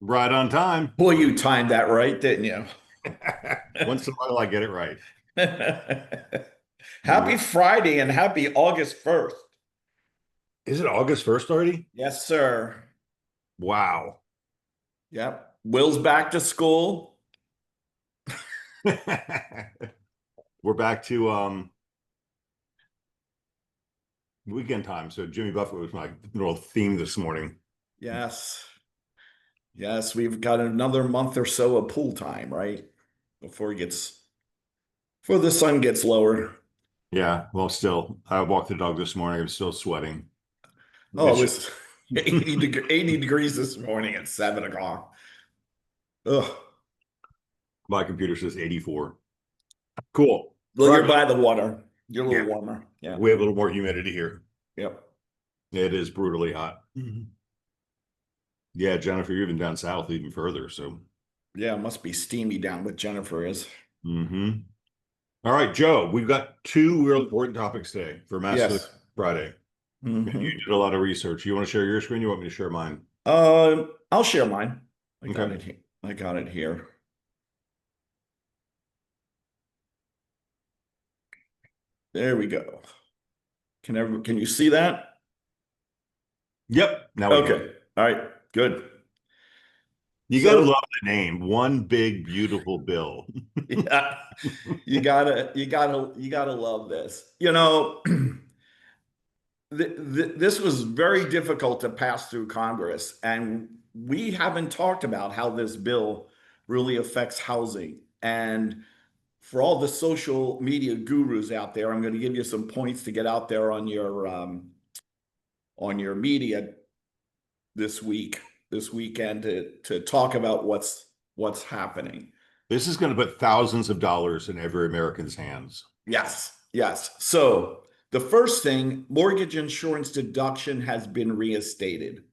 Right on time. Boy, you timed that right, didn't you? Once in a while, I get it right. Happy Friday and happy August 1st. Is it August 1st already? Yes, sir. Wow. Yep. Will's back to school. We're back to weekend time. So Jimmy Buffett was my little theme this morning. Yes. Yes, we've got another month or so of pool time, right? Before the sun gets lower. Yeah, well, still, I walked the dog this morning. I'm still sweating. Oh, It it should, was 80 degrees this morning at 7 o'clock. Ugh. my computer says 84. Cool. Well, you're Friday. by the water. You're a little Yeah, warmer. Yeah. we have a little more humidity here. Yep. It is brutally hot. Yeah, Jennifer, you're even down south even further. So, Yeah, it must be steamy down with Jennifer is. hmm All right, Joe, we've got two real important topics today for Masculine Yes. Friday. And you Hmm. did a lot of research. You want to share your screen? You want me to share mine? I'll share mine. I got Okay. it here. I got it here. There we go. Can you see that? Yep. Now we can. Okay. All right. Good. You got to So love the name. One big, beautiful bill. yeah, you gotta love this. This was very difficult to pass through Congress, and we haven't talked about how this bill really affects housing. And for all the social media gurus out there, I'm going to give you some points to get out there on your media this weekend to talk about what's happening. This is going to put thousands of dollars in every American's hands. Yes, yes. So the first thing, mortgage insurance deduction has been reinstated.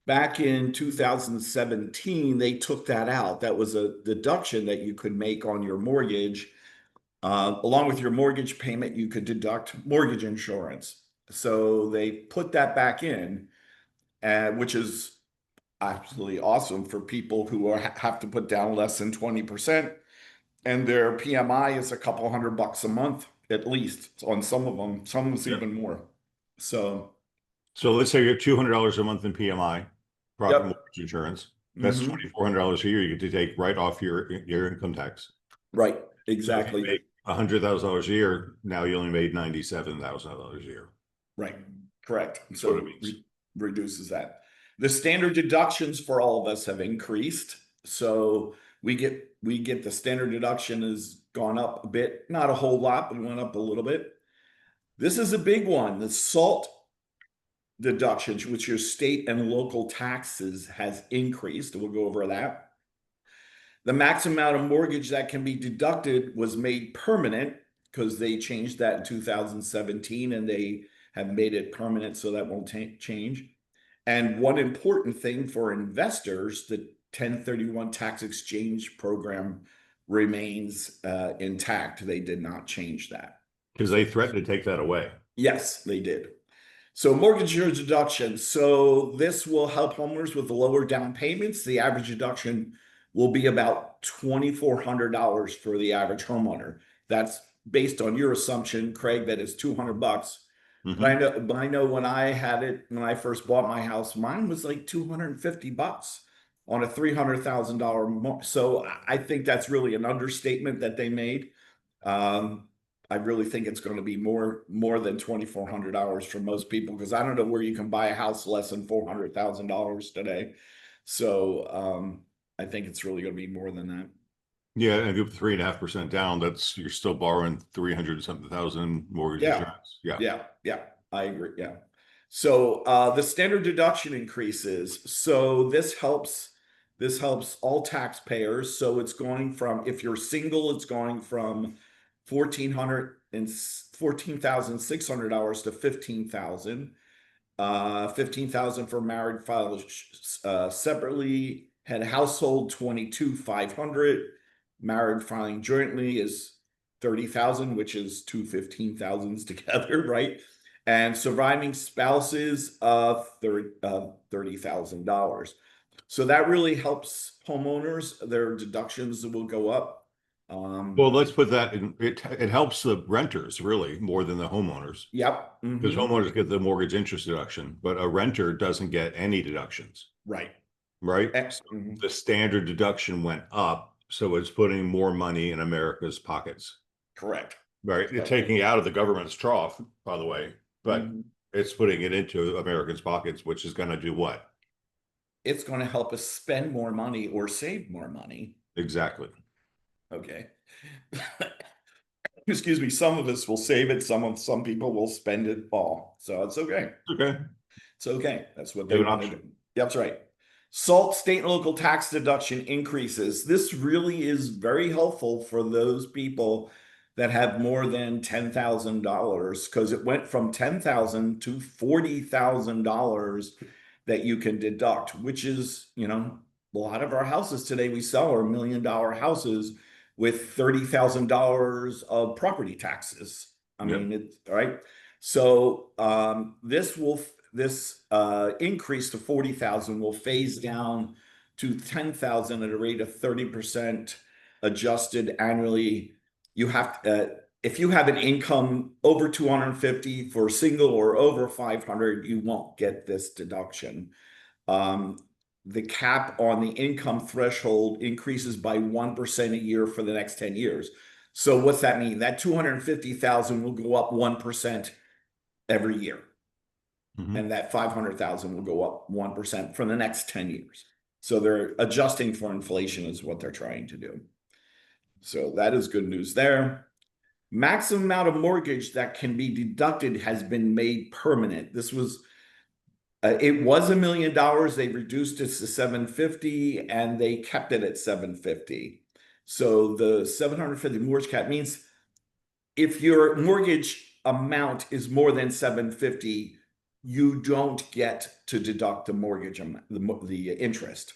Back in 2017, they took that out. That was a deduction that you could make on your mortgage. Along with your mortgage payment, you could deduct mortgage insurance. So they put that back in, which is absolutely awesome for people who have to put down less than 20%. And their PMI is a couple $100 a month, at least on some of them. Some of them Yep. even more. So, So let's say you have $200 a month in PMI, profit yep. mortgage insurance. That's Hmm. $2,400 a year you get to take right off your income tax. Right. So if you Exactly. make $100,000 a year, now you only made $97,000 a year. Right. Correct. That's what it So means. reduces that. The standard deductions for all of us have increased. So we get the standard deduction has gone up a bit, not a whole lot, but it went up a little bit. This is a big one. The SALT deductions, which your state and local taxes has increased. We'll go over that. The max amount of mortgage that can be deducted was made permanent because they changed that in 2017 and they have made it permanent so that won't change. And one important thing for investors, the 1031 tax exchange program remains intact. They did not change that. Because they threatened to take that away. Yes, they did. So mortgage insurance deduction. So this will help homeowners with the lower down payments. The average deduction will be about $2,400 for the average homeowner. That's based on your assumption, Craig, that it's $200. Hmm But I know when I first bought my house, mine was like $250 on a $300,000. So I think that's really an understatement that they made. Um, I really think it's going to be more than $2,400 for most people because I don't know where you can buy a house less than $400,000 today. So I think it's really going to be more than that. Yeah, and if you put 3.5% down, that's you're still borrowing 300 something thousand mortgage Yeah, insurance. Yeah. yeah. I agree. Yeah. So the standard deduction increases. So this helps all taxpayers. So it's going from if you're single, it's going from 14,600 dollars to 15,000. 15,000 for married filed separately. Head household 22,500. Married filing jointly is 30,000, which is two 15,000s together, right? And surviving spouses, $30,000. So that really helps homeowners. Their deductions will go up. Well, let's put that in, it helps the renters really more than the homeowners. Yep. Because homeowners get the mortgage interest deduction, but a renter doesn't get any deductions, Right. right? So the standard deduction went up, so it's putting more money in America's pockets. Correct. Right, it's taking it out of the government's trough, by the way, but it's putting it into Americans' pockets, which is going to do what? It's going to help us spend more money or save more money. Exactly. Okay. Excuse me. Some of us will save it. Some people will spend it all. So it's okay. Okay. It's okay. That's what they want to do. That's right. SALT state and local tax deduction increases. This really is very helpful for those people that have more than $10,000 because it went from $10,000 to $40,000 that you can deduct, which is, you know, a lot of our houses today we sell are $1 million houses with $30,000 of property taxes. I mean, it's right. So this increase to 40,000 will phase down to 10,000 at a rate of 30% adjusted annually. You have if you have an income over 250 for single or over 500, you won't get this deduction. The cap on the income threshold increases by 1% a year for the next 10 years. So what's that mean? That 250,000 will go up 1% every year. And that 500,000 will go up 1% for the next 10 years. So they're adjusting for inflation is what they're trying to do. So that is good news there. Maximum amount of mortgage that can be deducted has been made permanent. This was it was $1 million. They reduced it to 750 and they kept it at 750. So the 750 mortgage cap means if your mortgage amount is more than 750, you don't get to deduct the mortgage amount, the interest.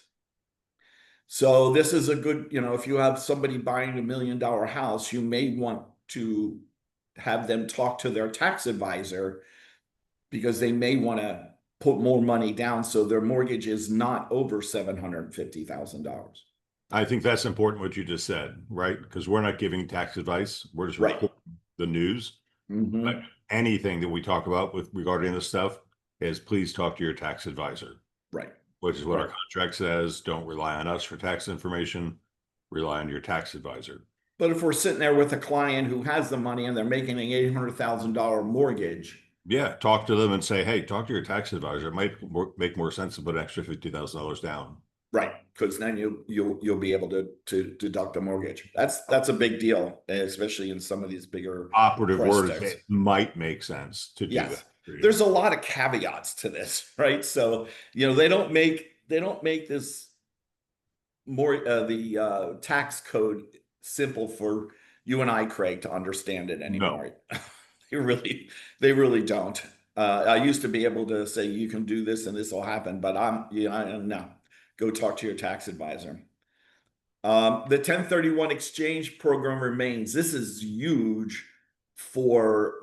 So this is a good, you know, if you have somebody buying $1 million house, you may want to have them talk to their tax advisor because they may want to put more money down so their mortgage is not over $750,000. I think that's important what you just said, right? Because we're not giving tax advice. We're just reporting the news. But anything that we talk about with regarding this stuff is please talk to your tax advisor. Right. Which is what our contract says. Don't rely on us for tax information. Rely on your tax advisor. But if we're sitting there with a client who has the money and they're making an $800,000 mortgage. Yeah, talk to them and say, hey, talk to your tax advisor. It might make more sense to put an extra $50,000 down. Right, because then you'll be able to deduct a mortgage. That's a big deal, especially in some of these bigger operative word is it might make sense to do that. There's a lot of caveats to this, right? So you know they don't make this more the tax code simple for you and I, Craig, to understand it anymore. No. they really don't. I used to be able to say you can do this and this will happen, but no. Go talk to your tax advisor. The 1031 exchange program remains. This is huge for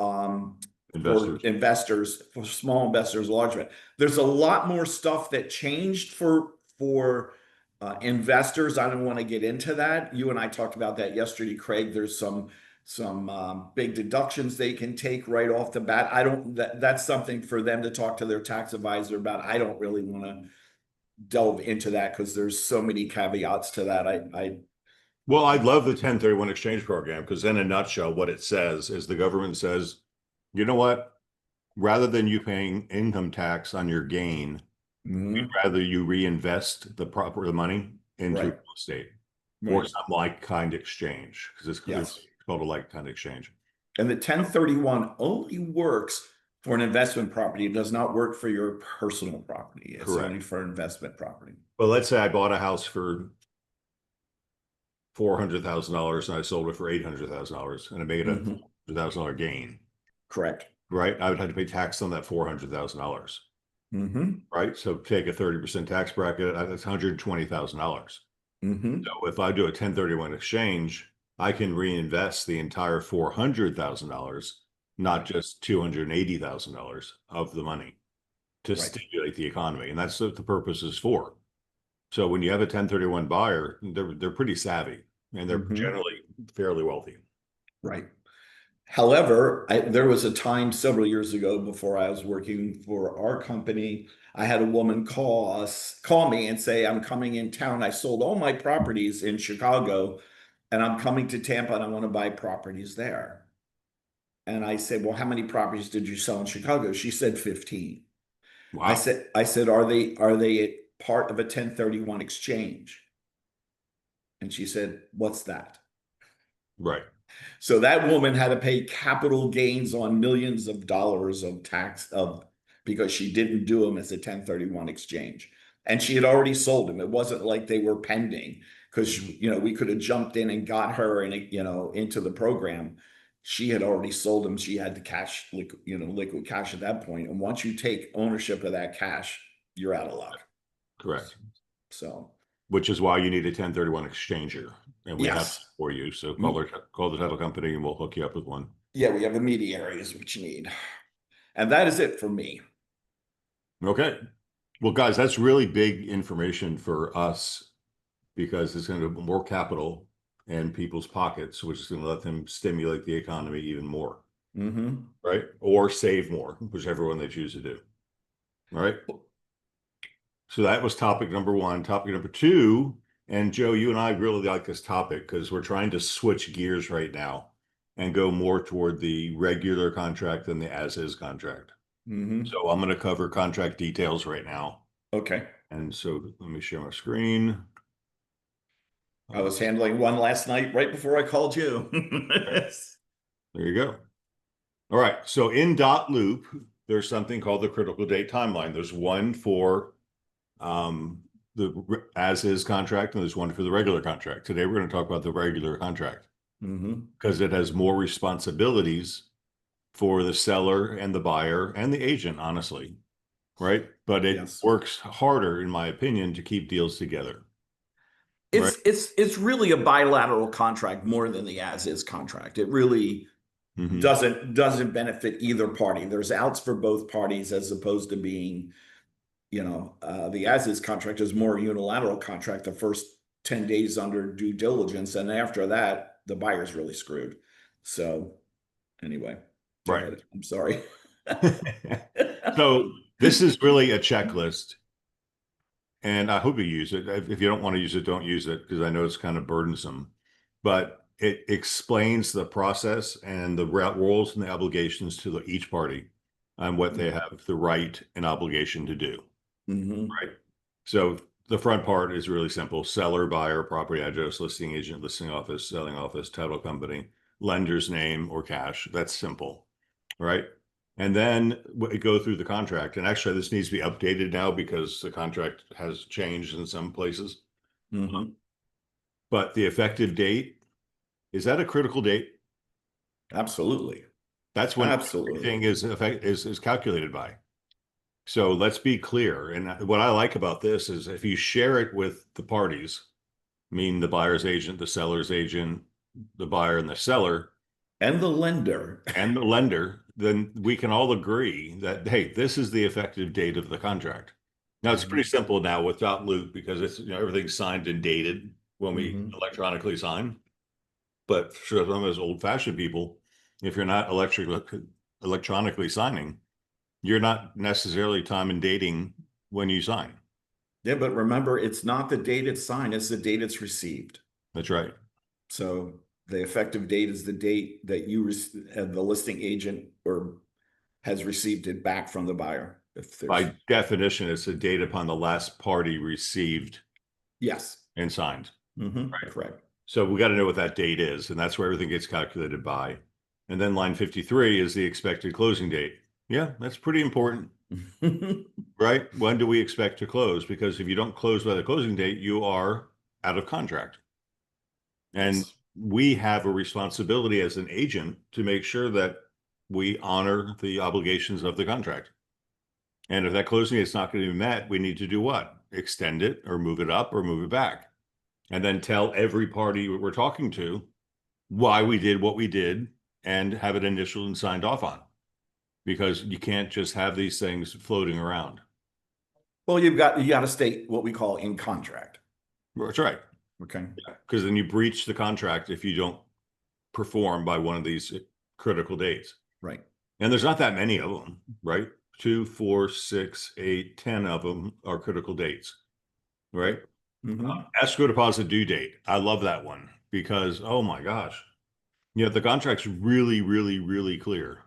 investors, for small investors, large investors. There's a lot more stuff that changed for investors. I don't want to get into that. You and I talked about that yesterday, Craig. There's some big deductions they can take right off the bat. That's something for them to talk to their tax advisor about. I don't really want to delve into that because there's so many caveats to that. Well, I'd love the 1031 exchange program because in a nutshell, what it says is the government says, you know what, rather than you paying income tax on your gain, we'd rather you reinvest the money into real estate or some like-kind exchange because it's called a like-kind exchange. And the 1031 only works for an investment property. It does not work for your personal property. It's only for investment property. Well, let's say I bought a house for $400,000 and I sold it for $800,000 and I made a $100,000 gain. Correct. Right. I would have to pay tax on that $400,000. Right. So take a 30% tax bracket. That's $120,000. So if I do a 1031 exchange, I can reinvest the entire $400,000, not just $280,000 of the money to stimulate the economy. And that's what the purpose is for, So when you have a 1031 buyer, they're pretty savvy and they're Mhm. generally fairly wealthy. Right. However, there was a time several years ago before I was working for our company. I had a woman call me and say, I'm coming in town. I sold all my properties in Chicago and I'm coming to Tampa and I want to buy properties there. And I said, well, how many properties did you sell in Chicago? She said 15. Wow. I said, are they part of a 1031 exchange? And she said, what's that? Right. So that woman had to pay capital gains on millions of dollars of tax of because she didn't do them as a 1031 exchange. And she had already sold them. It wasn't like they were pending because we could have jumped in and got her into the program. She had already sold them. She had the cash, liquid cash at that point. And once you take ownership of that cash, you're out of luck. Correct. So Which is why you need a 1031 exchanger. And we have yes. for you. So Mm, call the title company and we'll hook you up with one. yeah, we have a mediary is what you need. And that is it for me. Okay. Well, guys, that's really big information for us because it's going to put more capital in people's pockets, which is going to let them stimulate the economy even more, Mm-hmm. right? Or save more, whichever one they choose to do. All right. So that was topic number one. Topic number two, and Joe, you and I really like this topic because we're trying to switch gears right now and go more toward the regular contract than the as-is contract. Mm-hmm. So I'm going to cover contract details right now. Okay. And so let me share my screen. I was handling one last night right before I called you. There you go. All right. So in dot loop, there's something called the critical date timeline. There's one for the as is contract, and there's one for the regular contract. Today, we're going to talk about the regular contract Mm-hmm. because it has more responsibilities for the seller and the buyer and the agent, honestly, right? But it Yes. works harder, in my opinion, to keep deals together, right? It's really a bilateral contract more than the as is contract. It really Hmm. doesn't benefit either party. There's outs for both parties as opposed to being, the as is contract is more a unilateral contract the first 10 days under due diligence. And after that, the buyer's really screwed. So anyway, go Right. ahead. I'm sorry. So this is really a checklist, and I hope you use it. If you don't want to use it, don't use it because I know it's kind of burdensome. But it explains the process and the roles and the obligations to each party on what they have the right and obligation to do. Hmm. Right. So the front part is really simple: seller, buyer, property address, listing agent, listing office, selling office, title company, lender's name or cash. That's simple, right? And then we go through the contract. And actually, this needs to be updated now because the contract has changed in some places. Hmm. But the effective date, is that a critical date? Absolutely. That's when Absolutely. everything is calculated by. So let's be clear. And what I like about this is if you share it with the parties, mean the buyer's agent, the seller's agent, the buyer and the seller, And the lender. and the lender, then we can all agree that, hey, this is the effective date of the contract. Now it's pretty Hmm. simple now without loop because it's everything's signed and dated when we Hmm. electronically sign. But for some of those old-fashioned people, if you're not electronically signing, you're not necessarily time and dating when you sign. Yeah, but remember, it's not the date it's signed, it's the date it's received. That's right. So the effective date is the date that the listing agent or has received it back from the buyer. If there's By definition, it's the date upon the last party received yes. and signed. Hmm. Right. Correct. So we got to know what that date is, and that's where everything gets calculated by. And then line 53 is the expected closing date. Yeah, that's pretty important, right? When do we expect to close? Because if you don't close by the closing date, you are out of contract. And Yes. we have a responsibility as an agent to make sure that we honor the obligations of the contract. And if that closing is not going to be met, we need to do what? Extend it or move it up or move it back. And then tell every party we're talking to why we did what we did and have it initialed and signed off on. Because you can't just have these things floating around. Well, you got to state what we call in contract. That's right. Okay. Because then you breach the contract if you don't perform by one of these critical dates. Right. And there's not that many of them, right? 2, 4, 6, 8, 10 of them are critical dates, right? Mm-hmm. Escrow deposit due date. I love that one because, oh my gosh, the contract's really, really, really clear.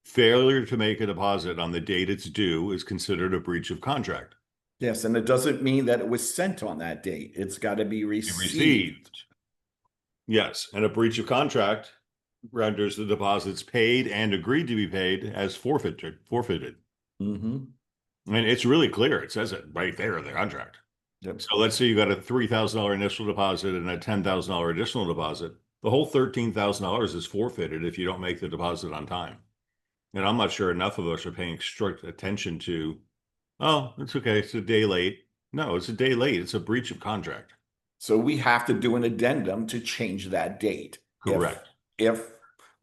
Failure to make a deposit on the date it's due is considered a breach of contract. Yes, and it doesn't mean that it was sent on that date. It's got to be received. Received. Yes, and a breach of contract renders the deposits paid and agreed to be paid as forfeited. Mm-hmm. And it's really clear. It says it right there in the contract. Yep. So let's say you got a $3,000 initial deposit and a $10,000 additional deposit. The whole $13,000 is forfeited if you don't make the deposit on time. And I'm not sure enough of us are paying strict attention to, oh, it's okay. It's a day late. No, it's a day late. It's a breach of contract. So we have to do an addendum to change that date. Correct. If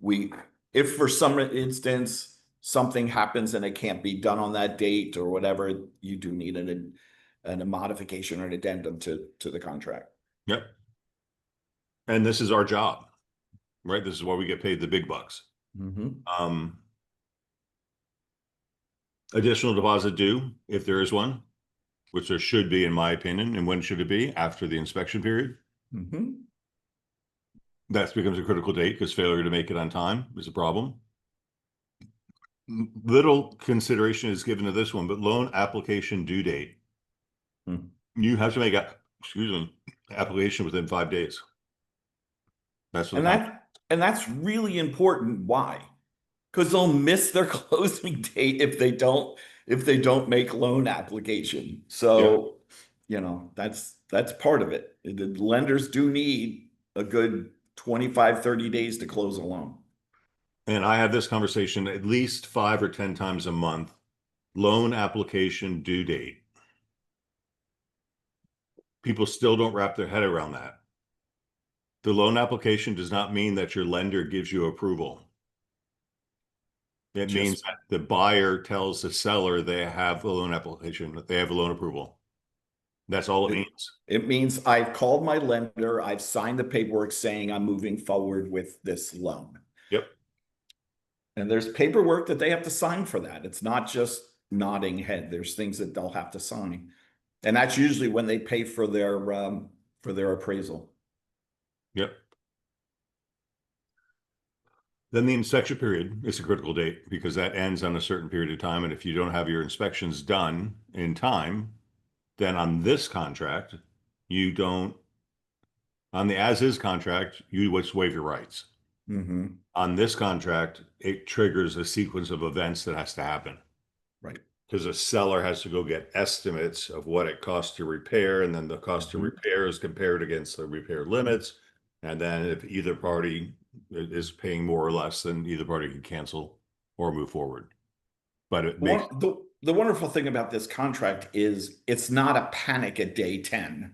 we, if for some instance, something happens and it can't be done on that date or whatever, you do need a modification or an addendum to the contract. Yep. And this is our job, right? This is why we get paid the big bucks. Mm-hmm. Additional deposit due, if there is one, which there should be, in my opinion. And when should it be? After the inspection period. Mm-hmm. That becomes a critical date because failure to make it on time is a problem. Little consideration is given to this one, but loan application due date. You have to make application within 5 days. That's what And that's really important. Why? Because they'll miss their closing date if they don't make loan application. So, that's part of it. The lenders do need a good 25, 30 days to close a loan. And I have this conversation at least 5 or 10 times a month. Loan application due date. People still don't wrap their head around that. The loan application does not mean that your lender gives you approval. It means that the buyer tells the seller they have a loan application, that they have a loan approval. That's all it means. It means I've called my lender, I've signed the paperwork saying I'm moving forward with this loan. Yep. And there's paperwork that they have to sign for that. It's not just nodding head. There's things that they'll have to sign. And that's usually when they pay for their appraisal. Yep. Then the inspection period is a critical date because that ends on a certain period of time. And if you don't have your inspections done in time, then on this contract, on the as-is contract, you just waive your rights. Mm-hmm. On this contract, it triggers a sequence of events that has to happen. Right. Because a seller has to go get estimates of what it costs to repair, and then the cost to repair is compared against the repair limits. And then if either party is paying more or less, then either party can cancel or move forward. But it makes the wonderful thing about this contract is it's not a panic at day 10,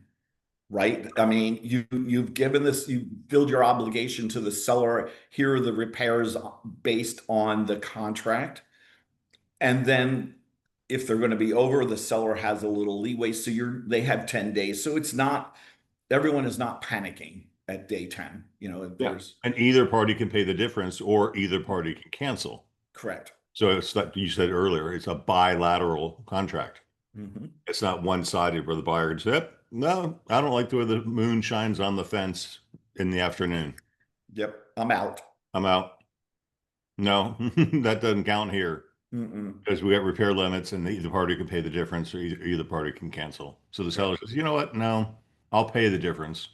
right? I mean, you've given this, you filled your obligation to the seller. Here are the repairs based on the contract. And then if they're going to be over, the seller has a little leeway. So they have 10 days. So everyone is not panicking at day 10. And either party can pay the difference or either party can cancel. Correct. So it's like you said earlier, it's a bilateral contract. Mm-hmm. It's not one-sided where the buyer can say, yep, no, I don't like the way the moon shines on the fence in the afternoon. Yep, I'm out. I'm out. No, that doesn't count here. Because we got repair limits and either party can pay the difference or either party can cancel. So the seller says, you know what? No, I'll pay the difference.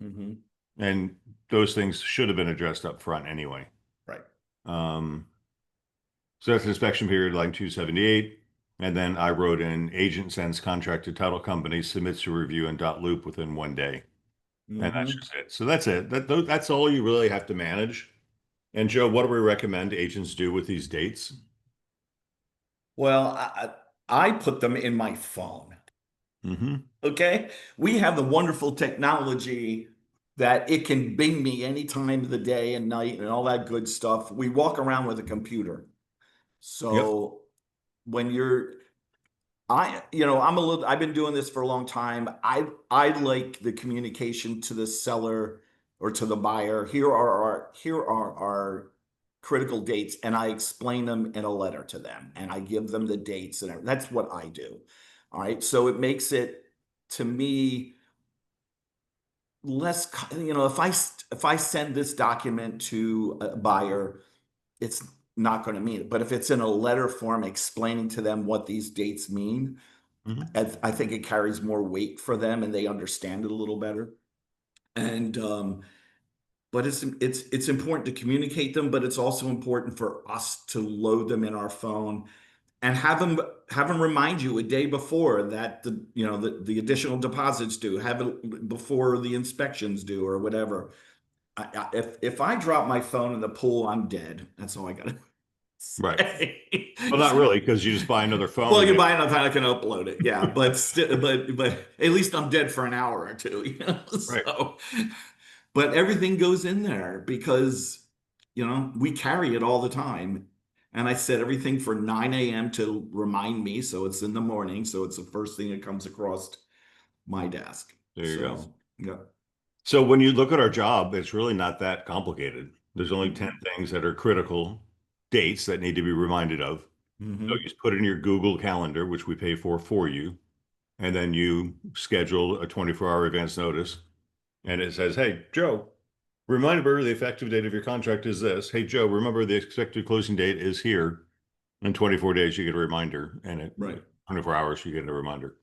Mm-hmm. And those things should have been addressed up front anyway. Right. So that's inspection period, line 278. And then I wrote in agent sends contract to title company, submits to review and .loop within 1 day. And that's just it. So that's it. That's all you really have to manage. And Joe, what do we recommend agents do with these dates? Well, I put them in my phone. Mm-hmm. Okay. We have the wonderful technology that it can bing me any time of the day and night and all that good stuff. We walk around with a computer. So when I've been doing this for a long time. I like the communication to the seller or to the buyer. Here are our critical dates, and I explain them in a letter to them, and I give them the dates, and that's what I do. All right. So it makes it, to me, less, if I send this document to a buyer, it's not going to mean it. But if it's in a letter form explaining to them what these dates mean, Mhm. I think it carries more weight for them and they understand it a little better. And but it's important to communicate them, but it's also important for us to load them in our phone and have them remind you a day before that the additional deposits due, have it before the inspections due or whatever. If I drop my phone in the pool, I'm dead. That's all I gotta Right. say. Well, not really, because you just buy another phone Well, and you you, buy enough, I can upload it. Yeah, but still, but at least I'm dead for an hour or two. right. So, but everything goes in there because we carry it all the time. And I set everything for 9 a.m. to remind me, so it's in the morning, so it's the first thing that comes across my desk. There you go. So, yeah. So when you look at our job, it's really not that complicated. There's only 10 Mm-hmm. things that are critical dates that need to be reminded of. So you Mm-hmm. just put in your Google Calendar, which we pay for you, and then you schedule a 24-hour advance notice. And it says, hey, Joe, remember the effective date of your contract is this. Hey, Joe, remember the expected closing date is here. In 24 days, you get a reminder, and in Right. 24 hours, you get a reminder. Right.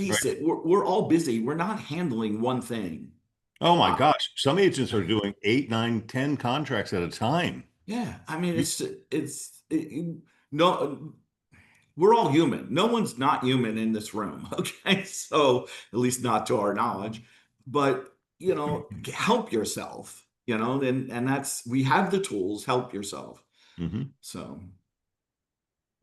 Face it, we're all busy. We're not handling one thing. Oh my Uh, gosh. Some agents are doing 8, 9, 10 contracts at a time. yeah, I mean, You, no, we're all human. No one's not human in this room. Okay, so at least not to our knowledge. But help yourself. And that's, we have the tools. Help yourself. Mhm. So.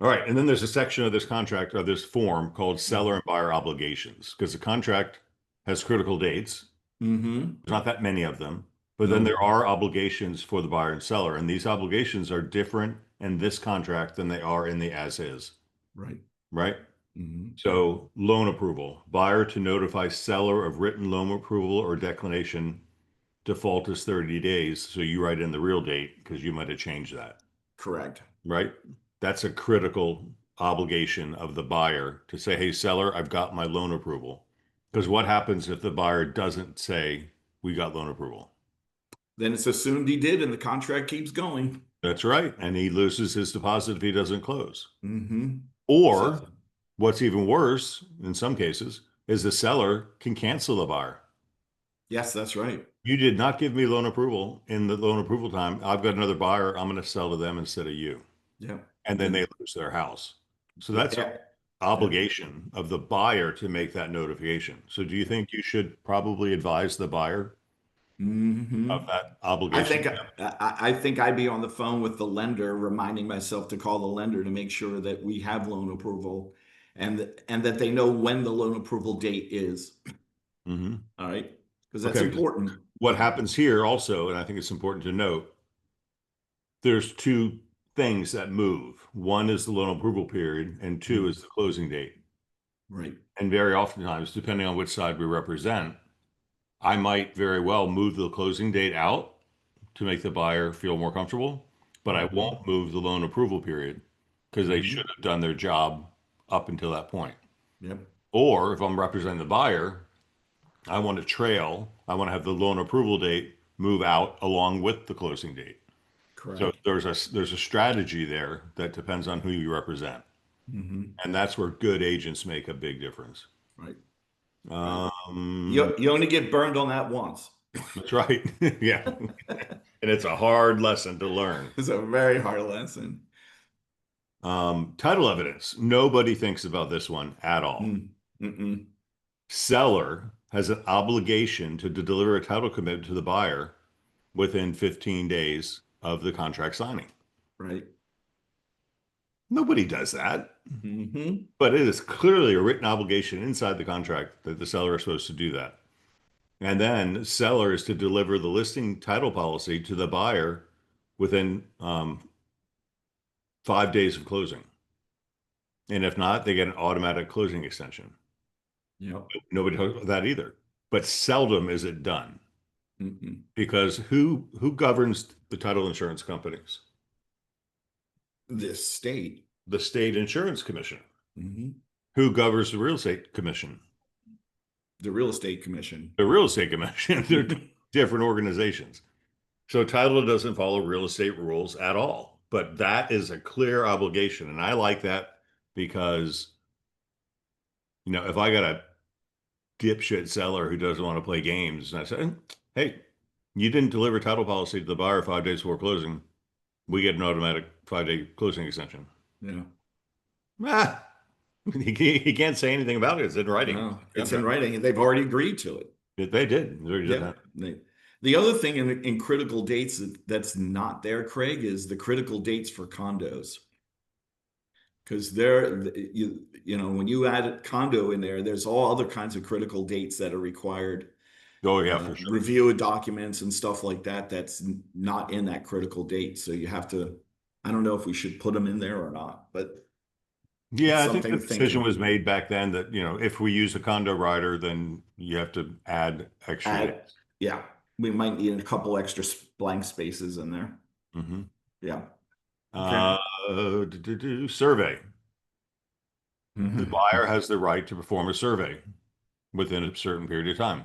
All right. And then there's a section of this contract or this form called seller Mm-hmm. and buyer obligations because the contract has critical dates. Mm-hmm. There's not that many of them, but then No. there are obligations for the buyer and seller. And these obligations are different in this contract than they are in the as is, Right. right? Mm-hmm. So loan approval, buyer to notify seller of written loan approval or declination. Default is 30 days. So you write in the real date because you might have changed that, Correct. right? That's a critical obligation of the buyer to say, hey, seller, I've got my loan approval. Because what happens if the buyer doesn't say, we got loan approval? Then it's assumed he did, and the contract keeps going. That's right. And he loses his deposit if he doesn't close. Mm-hmm. Or So, what's even worse in some cases is the seller can cancel the buyer. yes, that's right. You did not give me loan approval in the loan approval time. I've got another buyer. I'm going to sell to them instead of you. Yeah. And then And they lose their house. So that's an yeah. Yeah. obligation of the buyer to make that notification. So do you think you should probably advise the buyer Mm-hmm. of that I obligation? think I think I'd be on the phone with the lender, reminding myself to call the lender to make sure that we have loan approval, and that they know when the loan approval date is. Hmm. All right, because that's Okay. important. What happens here also, and I think it's important to note, there's two things that move. One is the loan approval period, and two Mm, is the closing date. right. And very oftentimes, depending on which side we represent, I might very well move the closing date out to make the buyer feel more comfortable, but I Mm-hmm. won't move the loan approval period because they Mm-hmm. should have done their job up until that point. Yep. Or if I'm representing the buyer, I want to trail, I want to have the loan approval date move out along with the closing date. So Correct. there's a strategy there that depends on who you represent. Mm-hmm. And that's where good agents make a big difference. Right. Right. Um, You only get burned on that once. that's right. Yeah. And it's a hard lesson to learn. It's a very hard lesson. Title evidence. Nobody thinks about this one at all. Mm. Mm-mm. Seller has an obligation to deliver a title commitment to the buyer within 15 days of the contract signing. Right. Nobody does that, Mm-hmm. but it is clearly a written obligation inside the contract that the seller is supposed to do that. And then seller is to deliver the listing title policy to the buyer within 5 days of closing. And if not, they get an automatic closing extension. Yep. Nobody talks about that either. But seldom is it done Mm-mm. because who governs the title insurance companies? This state. The state insurance commission. Mm-hmm. Who governs the real estate commission? The real estate commission. The real estate commission. They're different organizations. So title doesn't follow real estate rules at all. But that is a clear obligation. And I like that because, if I got a dipshit seller who doesn't want to play games, and I say, hey, you didn't deliver title policy to the buyer 5 days before closing, we get an automatic 5-day closing extension. Yeah. Ah, he can't say anything about it. It's in writing. No, it's in writing, and they've already agreed to it. They did. They did Yeah. that. The other thing in critical dates that's not there, Craig, is the critical dates for condos. Because when you add a condo in there, there's all other kinds of critical dates that are required. Oh, yeah, for sure. Review of documents and stuff like that. That's not in that critical date. So you have to, I don't know if we should put them in there or not, but yeah, I think the something to think decision of. was made back then that, if we use a condo rider, then you have to add extra days. Yeah, we might need a couple extra blank spaces in there. Mm-hmm. Yeah. Survey. Mm-hmm. The buyer has the right to perform a survey within a certain period of time.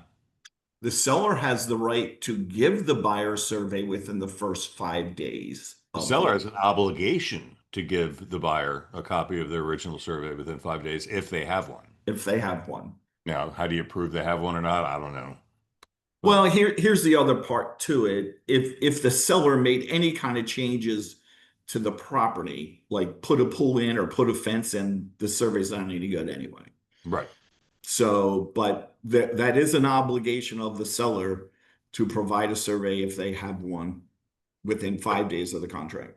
The seller has the right to give the buyer survey within the first 5 days. The seller has an obligation to give the buyer a copy of their original survey within 5 days if they have one. If they have one. Now, how do you prove they have one or not? I don't know. Well, here's the other part to it. If the seller made any kind of changes to the property, like put a pool in or put a fence in, the survey's not any good anyway. Right. So, but that is an obligation of the seller to provide a survey if they have one within 5 days of the contract.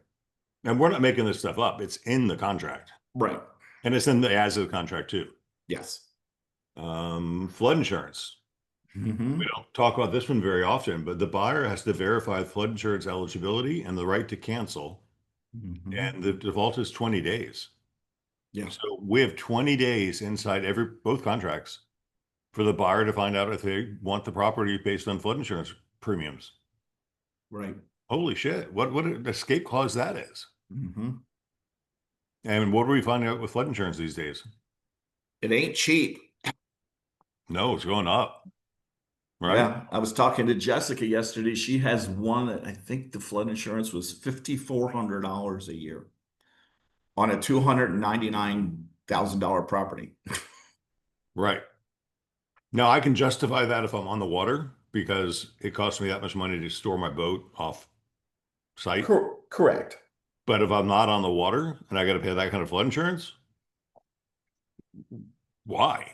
And we're not making this stuff up. It's in the contract. Right. And it's in the as of the contract too. Yes. Flood insurance. Mm-hmm. We don't talk about this one very often, but the buyer has to verify flood insurance eligibility and the right to cancel. Mm-hmm. And the default is 20 days. Yeah. So we have 20 days inside both contracts for the buyer to find out if they want the property based on flood insurance premiums. Right. Holy shit. What an escape clause that is. Mm-hmm. And what are we finding out with flood insurance these days? It ain't cheap. No, it's going up. Right? Yeah, I was talking to Jessica yesterday. She has one, I think the flood insurance was $5,400 a year on a $299,000 property. Right. Now I can justify that if I'm on the water because it costs me that much money to store my boat off site. Correct. But if I'm not on the water and I got to pay that kind of flood insurance, why?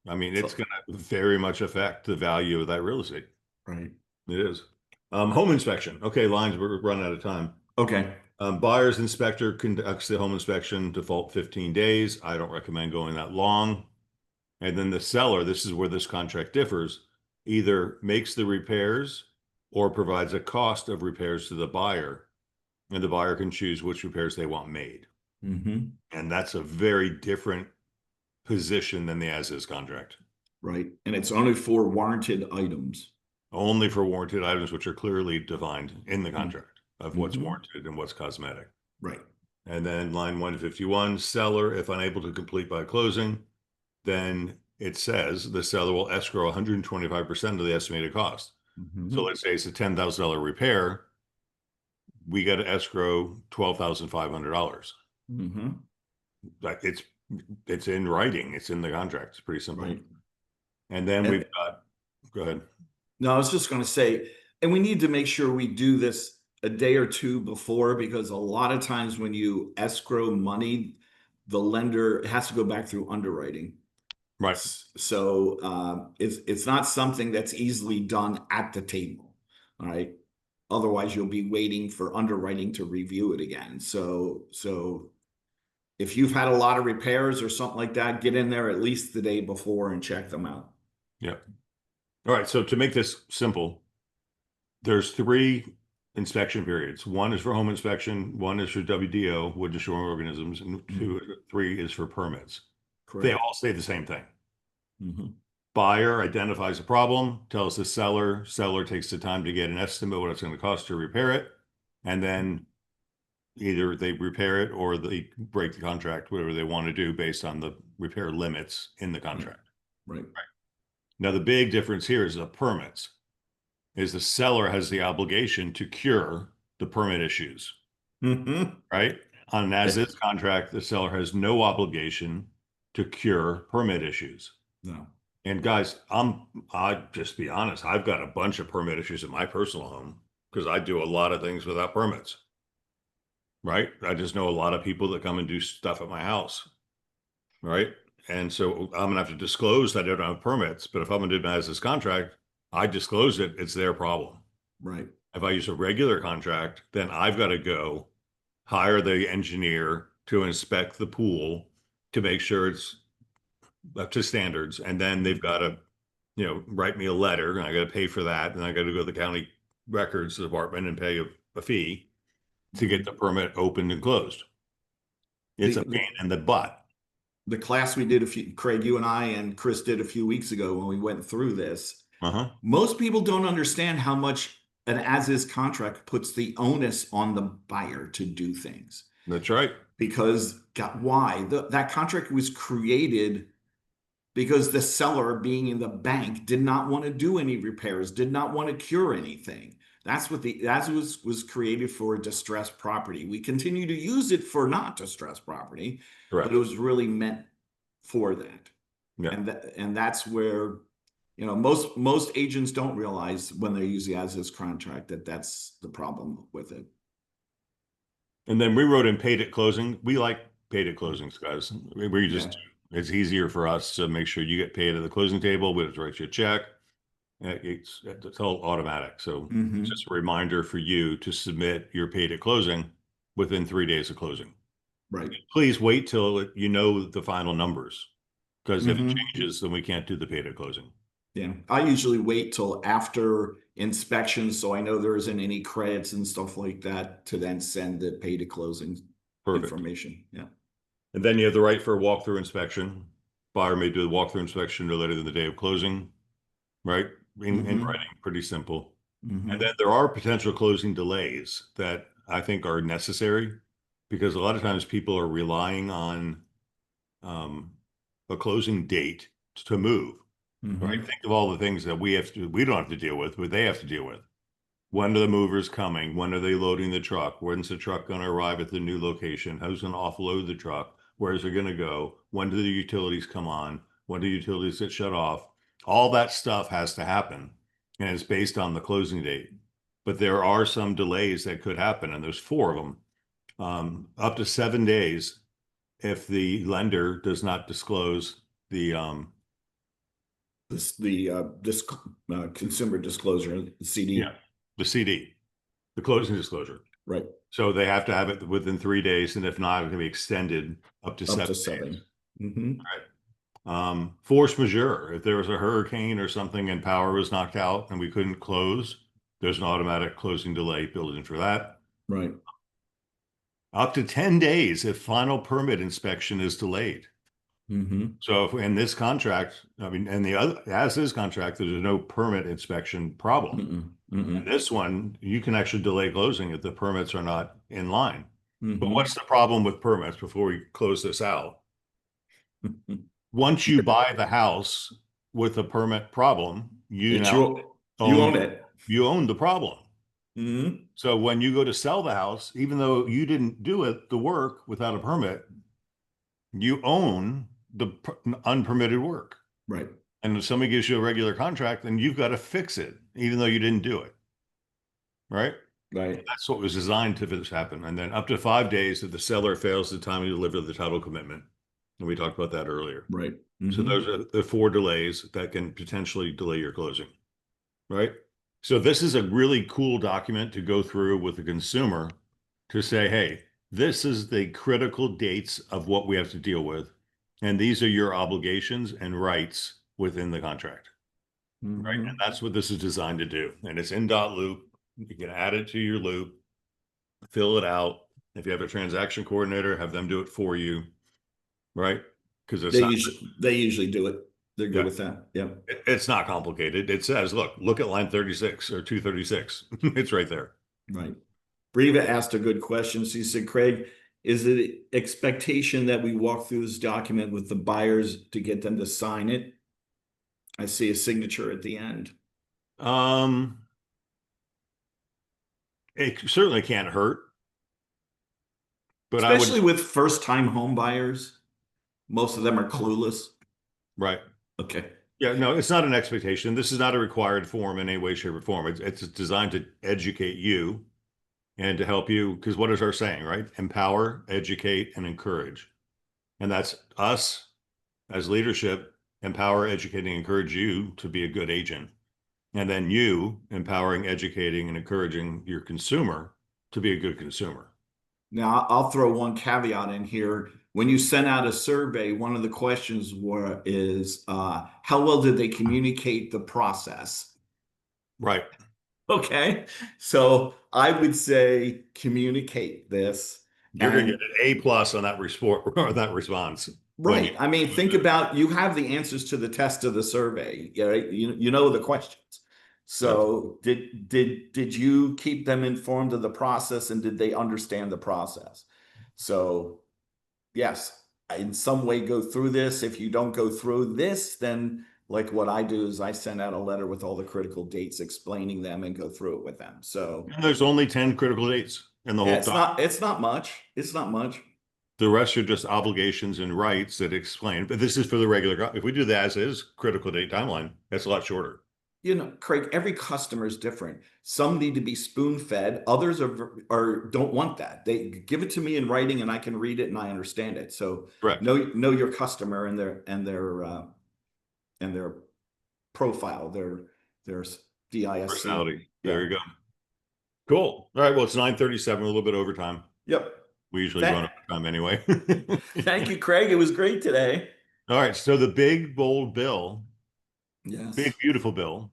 I mean, it's going to very much affect the value of that real estate. Right. It is. Home inspection. Okay, lines, we're running out of time. Okay. Buyer's inspector conducts the home inspection, default 15 days. I don't recommend going that long. And then the seller, this is where this contract differs, either makes the repairs or provides a cost of repairs to the buyer. And the buyer can choose which repairs they want made. Mm-hmm. And that's a very different position than the as-is contract. Right. And it's only for warranted items. Only for warranted items, which are clearly defined in the contract of what's Mhm. warranted and what's cosmetic. Right. And then line 151, seller, if unable to complete by closing, then it says the seller will escrow 125% of the estimated cost. Mhm. So let's say it's a $10,000 repair. We got to escrow $12,500. Mm-hmm. It's in writing. It's in the contract. It's pretty simple. Right. And then And- we've got, go ahead. No, I was just going to say, and we need to make sure we do this a day or two before, because a lot of times when you escrow money, the lender has to go back through underwriting. Right. So it's not something that's easily done at the table. All right. Otherwise, you'll be waiting for underwriting to review it again. So if you've had a lot of repairs or something like that, get in there at least the day before and check them out. Yeah. All right. So to make this simple, there's 3 inspection periods. One is for home inspection, one is for WDO, wood destroying organisms, and three is for permits. They Correct. all say the same thing. Mhm. Buyer identifies a problem, tells the seller, seller takes the time to get an estimate what it's going to cost to repair it, and then either they repair it or they break the contract, whatever they want to do based on the repair limits in the contract. Right. Now, the big difference here is the permits, is the seller has the obligation to cure the permit issues, Mhm. right? On an as-is contract, the seller has no obligation to cure permit issues. No. And guys, I'll just be honest, I've got a bunch of permit issues in my personal home because I do a lot of things without permits, right? I just know a lot of people that come and do stuff at my house, right? And so I'm gonna have to disclose that I don't have permits, but if I'm gonna do an as-is contract, I disclose it, it's their problem. Right. If I use a regular contract, then I've got to go hire the engineer to inspect the pool to make sure it's up to standards. And then they've got to, write me a letter and I got to pay for that. And I got to go to the county records department and pay a fee to get the permit opened and closed. It's a pain in the butt. The class we did Craig, you and I and Chris did a few weeks ago when we went through this. Most people don't understand how much an as-is contract puts the onus on the buyer to do things. That's right. Because why? That contract was created because the seller, being in the bank, did not want to do any repairs, did not want to cure anything. That's what was created for distressed property. We continue to use it for not distressed property, Correct. but it was really meant for that. Yeah. And that's where, most agents don't realize when they use the as-is contract that that's the problem with it. And then we wrote in paid at closing. We like paid at closings, guys. We just, it's easier for us to make sure you get paid at the closing table. We have to write you a check. It's all automatic. So it's just a reminder for you to submit your paid at closing within 3 days of closing. Right. Please wait till you know the final numbers, because if it changes, then we can't do the paid at closing. Yeah, I usually wait till after inspection, so I know there isn't any credits and stuff like that to then send the pay to closing information. Yeah. And then you have the right for a walkthrough inspection. Buyer may do the walkthrough inspection no later than the day of closing, right? In writing, pretty simple. And then there are potential closing delays that I think are necessary, because a lot of times people are relying on a closing date to move, right? Think of all the things that we don't have to deal with, but they have to deal with. When are the movers coming? When are they loading the truck? When's the truck going to arrive at the new location? Who's going to offload the truck? Where's it going to go? When do the utilities come on? When do utilities get shut off? All that stuff has to happen, and it's based on the closing date. But there are some delays that could happen, and there's 4 of them. Up to 7 days if the lender does not disclose the consumer disclosure, the CD. the CD, the closing disclosure. Right. So they have to have it within 3 days, and if not, it can be extended up to 7 days. Right. Force majeure. If there was a hurricane or something and power was knocked out and we couldn't close, there's an automatic closing delay built in for that. Right. Up to 10 days if final permit inspection is delayed. So if in this contract, in the other as-is contract, there's no permit inspection problem. In this one, you can actually delay closing if the permits are not in line. But what's the problem with permits before we close this out? Once you buy the house with a permit problem, you own it. You own the problem. So when you go to sell the house, even though you didn't do the work without a permit, you own the unpermitted work. Right. And if somebody gives you a regular contract, then you've got to fix it, even though you didn't do it. Right? Right. That's what was designed to this happen. And then up to 5 days if the seller fails to timely deliver the title commitment. And we talked about that earlier. Right. So those are the 4 delays that can potentially delay your closing. Right? So this is a really cool document to go through with the consumer to say, hey, this is the critical dates of what we have to deal with. And these are your obligations and rights within the contract. Right. And that's what this is designed to do. And it's in dot loop. You can add it to your loop, fill it out. If you have a transaction coordinator, have them do it for you, right? Because it's not, They usually do it. They're good yeah, with that. Yeah. it's not complicated. It says, look at line 36 or 236. It's right there. Right. Breva asked a good question. She said, Craig, is it expectation that we walk through this document with the buyers to get them to sign it? I see a signature at the end. Um, it certainly can't hurt, but I would, Especially with first-time home buyers. Most of them are clueless. right. Okay. Yeah, no, it's not an expectation. This is not a required form in any way, shape, or form. It's designed to educate you and to help you. Because what is our saying, right? Empower, educate, and encourage. And that's us as leadership, empower, educating, encourage you to be a good agent. And then you empowering, educating, and encouraging your consumer to be a good consumer. Now, I'll throw one caveat in here. When you send out a survey, one of the questions is how well did they communicate the process? Right. Okay, so I would say communicate this. You're going to And get an A plus on that report or that response. When you, right, I mean, think about you have the answers to the test of the survey, right? You know the questions. yep. So did you keep them informed of the process and did they understand the process? So yes, in some way go through this. If you don't go through this, then like what I do is I send out a letter with all the critical dates explaining them and go through it with them. So And there's only 10 critical dates in the yeah, whole doc. it's not much. It's not much. The rest are just obligations and rights that explain. But this is for the regular. If we do the as is critical date timeline, that's a lot shorter. You know, Craig, every customer is different. Some need to be spoon fed. Others are don't want that. They give it to me in writing and I can read it and I understand it. So Correct. know your customer and their profile, their DISC. Personality. There Yeah. you go. Cool. All right. Well, it's 9:37, a little bit over time. Yep. We usually Thank, run over time anyway. thank you, Craig. It was great today. All right. So the big, bold bill, big, Yes. beautiful bill,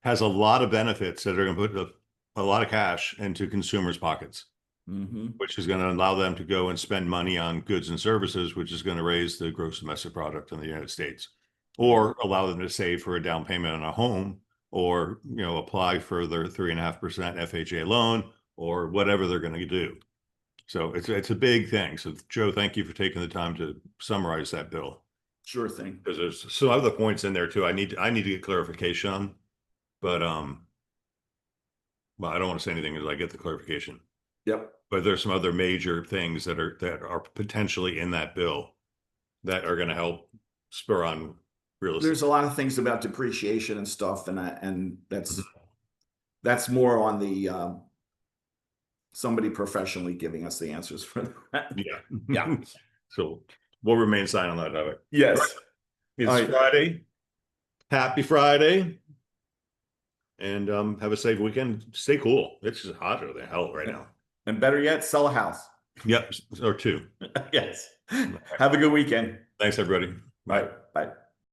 has a lot of benefits that are going to put a lot of cash into consumers' pockets, Mm-hmm. which is going to allow them to go and spend money on goods and services, which is going to raise the gross domestic product in the United States, or allow them to save for a down payment on a home, or apply for their 3.5% FHA loan, or whatever they're going to do. So it's a big thing. So Joe, thank you for taking the time to summarize that bill. Sure thing. Because there's some other points in there too. I need to get clarification on, but well, I don't want to say anything until I get the clarification. Yep. But there's some other major things that are potentially in that bill that are going to help spur on real estate. There's a lot of things about depreciation and stuff, and that's more on the somebody professionally giving us the answers for that. Yeah. Yeah. So we'll remain silent on that of it. Yes. It's All right. Friday. Happy Friday. And have a safe weekend. Stay cool. It's just hotter than hell right now. And better yet, sell a house. Yep. Or two. Yes. Have a good weekend. Thanks, everybody. Bye. Bye.